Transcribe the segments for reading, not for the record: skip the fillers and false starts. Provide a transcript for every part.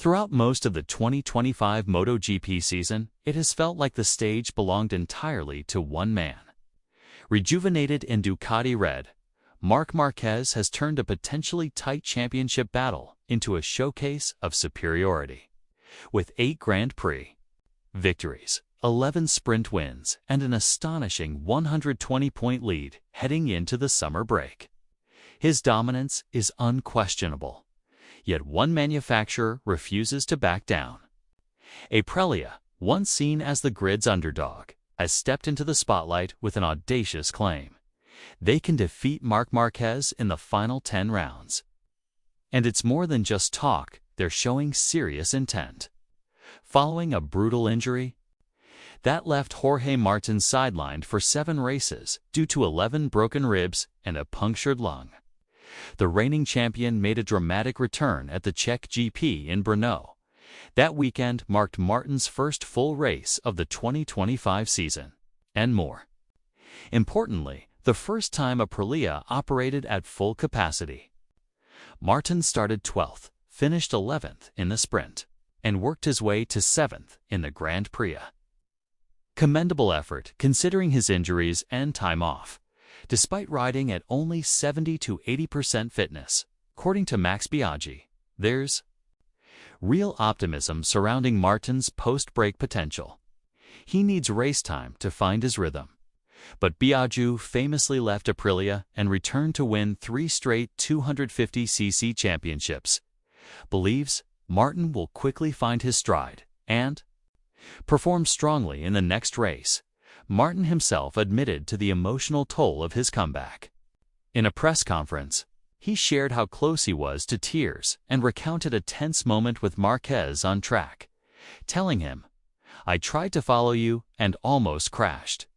Throughout most of the 2025 MotoGP season, it has felt like the stage belonged entirely to one man. Rejuvenated in Ducati red, Marc Marquez has turned a potentially tight championship battle into a showcase of superiority. With 8 Grand Prix victories, 11 sprint wins, and an astonishing 120-point lead heading into the summer break, his dominance is unquestionable. Yet one manufacturer refuses to back down. Aprilia, once seen as the grid's underdog, has stepped into the spotlight with an audacious claim. They can defeat Marc Marquez in the final 10 rounds. And it's more than just talk, they're showing serious intent. Following a brutal injury that left Jorge Martin sidelined for 7 races due to 11 broken ribs and a punctured lung, the reigning champion made a dramatic return at the Czech GP in Brno. That weekend marked Martin's first full race of the 2025 season, and more importantly, the first time Aprilia operated at full capacity. Martin started 12th, finished 11th in the sprint, and worked his way to 7th in the Grand Prix. Commendable effort considering his injuries and time off. Despite riding at only 70 to 80% fitness, according to Max Biaggi, there's real optimism surrounding Martin's post-break potential. He needs race time to find his rhythm. But Biaggi famously left Aprilia and returned to win 3 straight 250cc championships. Believes Martin will quickly find his stride and perform strongly in the next race. Martin himself admitted to the emotional toll of his comeback. In a press conference, he shared how close he was to tears and recounted a tense moment with Marquez on track, telling him, "I tried to follow you and almost crashed."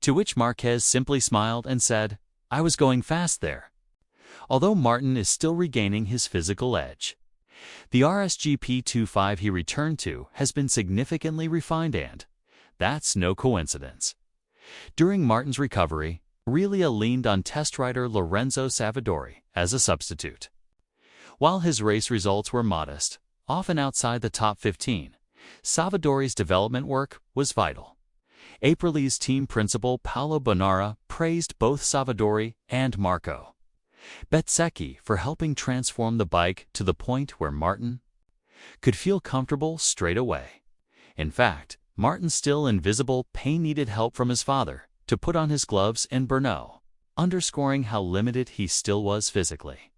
To which Marquez simply smiled and said, "I was going fast there." Although Martin is still regaining his physical edge, the RSGP25 he returned to has been significantly refined, and that's no coincidence. During Martin's recovery, Aprilia leaned on test rider Lorenzo Savadori as a substitute. While his race results were modest, often outside the top 15, Savadori's development work was vital. Aprilia's team principal Paolo Bonara praised both Savadori and Marco Bezzecchi for helping transform the bike to the point where Martin could feel comfortable straight away. In fact, Martin's still invisible pain needed help from his father to put on his gloves in Brno, underscoring how limited he still was physically.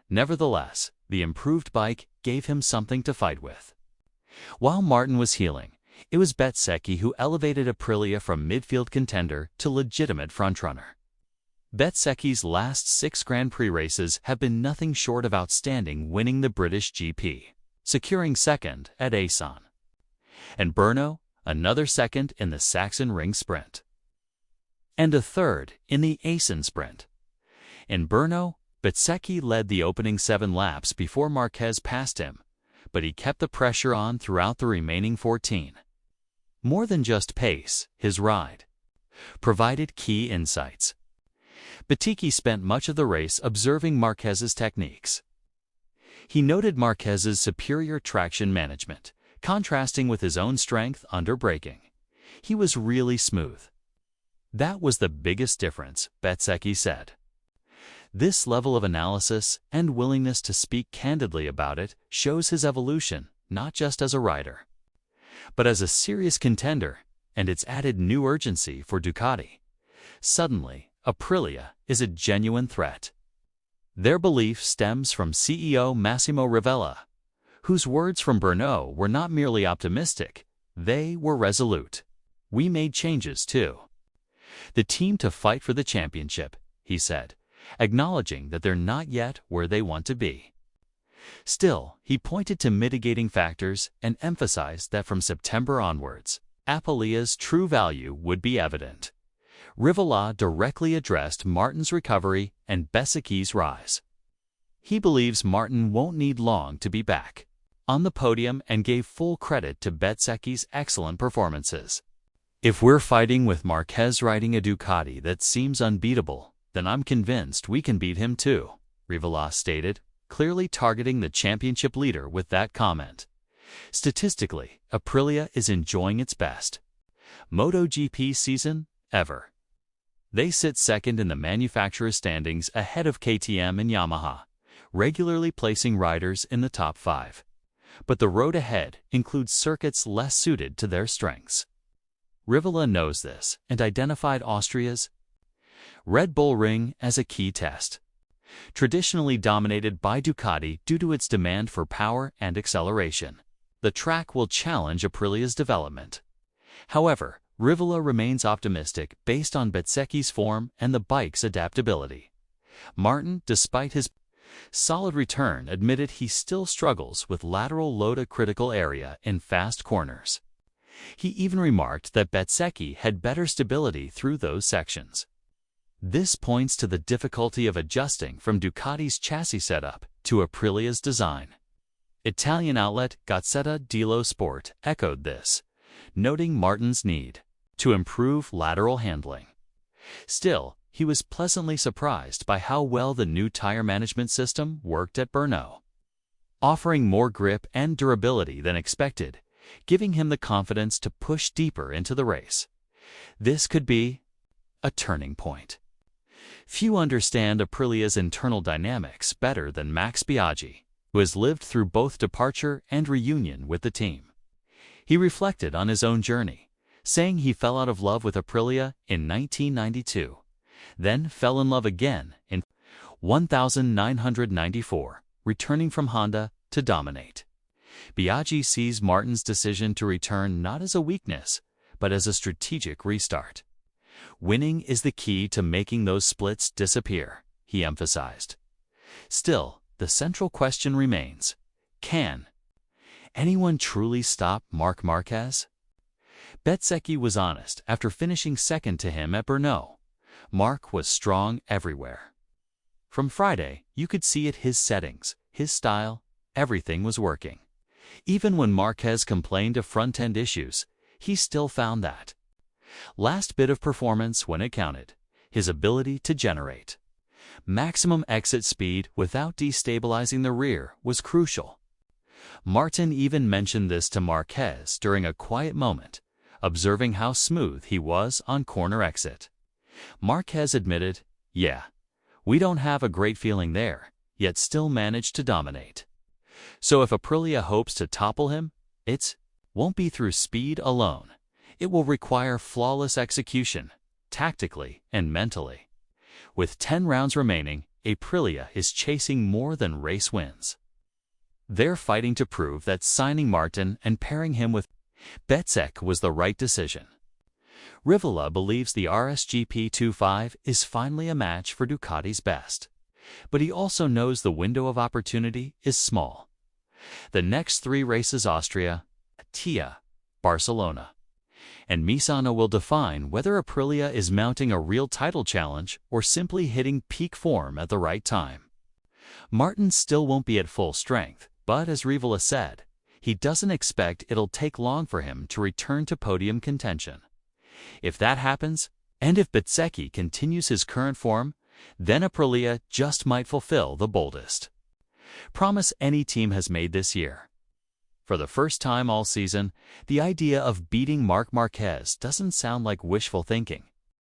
Nevertheless, the improved bike gave him something to fight with. While Martin was healing, it was Bezzecchi who elevated Aprilia from midfield contender to legitimate frontrunner. Bezzecchi's last 6 Grand Prix races have been nothing short of outstanding, winning the British GP, securing 2nd at Assen, and Brno, another 2nd in the Saxon Ring Sprint, and a 3rd in the Assen Sprint. In Brno, Bezzecchi led the opening 7 laps before Marquez passed him, but he kept the pressure on throughout the remaining 14. More than just pace, his ride provided key insights. Bezzecchi spent much of the race observing Marquez's techniques. He noted Marquez's superior traction management, contrasting with his own strength under braking. He was really smooth. That was the biggest difference, Bezzecchi said. This level of analysis and willingness to speak candidly about it shows his evolution, not just as a rider, but as a serious contender, and it's added new urgency for Ducati. Suddenly, Aprilia is a genuine threat. Their belief stems from CEO Massimo Rivola, whose words from Brno were not merely optimistic, they were resolute. "We made changes too. The team to fight for the championship," he said, acknowledging that they're not yet where they want to be. Still, he pointed to mitigating factors and emphasized that from September onwards, Aprilia's true value would be evident. Rivola directly addressed Martin's recovery and Bezzecchi's rise. He believes Martin won't need long to be back on the podium and gave full credit to Bezzecchi's excellent performances. "If we're fighting with Marquez riding a Ducati that seems unbeatable, then I'm convinced we can beat him too," Rivola stated, clearly targeting the championship leader with that comment. Statistically, Aprilia is enjoying its best MotoGP season ever. They sit second in the manufacturer's standings ahead of KTM and Yamaha, regularly placing riders in the top 5. But the road ahead includes circuits less suited to their strengths. Rivola knows this and identified Austria's Red Bull Ring as a key test. Traditionally dominated by Ducati due to its demand for power and acceleration, the track will challenge Aprilia's development. However, Rivola remains optimistic based on Bezzecchi's form and the bike's adaptability. Martin, despite his solid return, admitted he still struggles with lateral load, a critical area in fast corners. He even remarked that Bezzecchi had better stability through those sections. This points to the difficulty of adjusting from Ducati's chassis setup to Aprilia's design. Italian outlet Gazzetta dello Sport echoed this, noting Martin's need to improve lateral handling. Still, he was pleasantly surprised by how well the new tire management system worked at Brno, offering more grip and durability than expected, giving him the confidence to push deeper into the race. This could be a turning point. Few understand Aprilia's internal dynamics better than Max Biaggi, who has lived through both departure and reunion with the team. He reflected on his own journey, saying he fell out of love with Aprilia in 1992, then fell in love again in 1994, returning from Honda to dominate. Biaggi sees Martin's decision to return not as a weakness, but as a strategic restart. Winning is the key to making those splits disappear, he emphasized. Still, the central question remains: can anyone truly stop Marc Marquez? Bezzecchi was honest after finishing second to him at Brno. Marc was strong everywhere. From Friday, you could see it: his settings, his style, everything was working. Even when Marquez complained of front-end issues, he still found that last bit of performance when it counted: his ability to generate maximum exit speed without destabilizing the rear was crucial. Martin even mentioned this to Marquez during a quiet moment, observing how smooth he was on corner exit. Marquez admitted, "Yeah, we don't have a great feeling there," yet still managed to dominate. So if Aprilia hopes to topple him, it won't be through speed alone. It will require flawless execution, tactically and mentally. With 10 rounds remaining, Aprilia is chasing more than race wins. They're fighting to prove that signing Martin and pairing him with Bezzecchi was the right decision. Rivola believes the MotoGP25 is finally a match for Ducati's best, but he also knows the window of opportunity is small. The next 3 races, Austria, Tia, Barcelona, and Misano, will define whether Aprilia is mounting a real title challenge or simply hitting peak form at the right time. Martin still won't be at full strength, but as Rivola said, he doesn't expect it'll take long for him to return to podium contention. If that happens, and if Bezzecchi continues his current form, then Aprilia just might fulfill the boldest promise any team has made this year. For the first time all season, the idea of beating Marc Marquez doesn't sound like wishful thinking.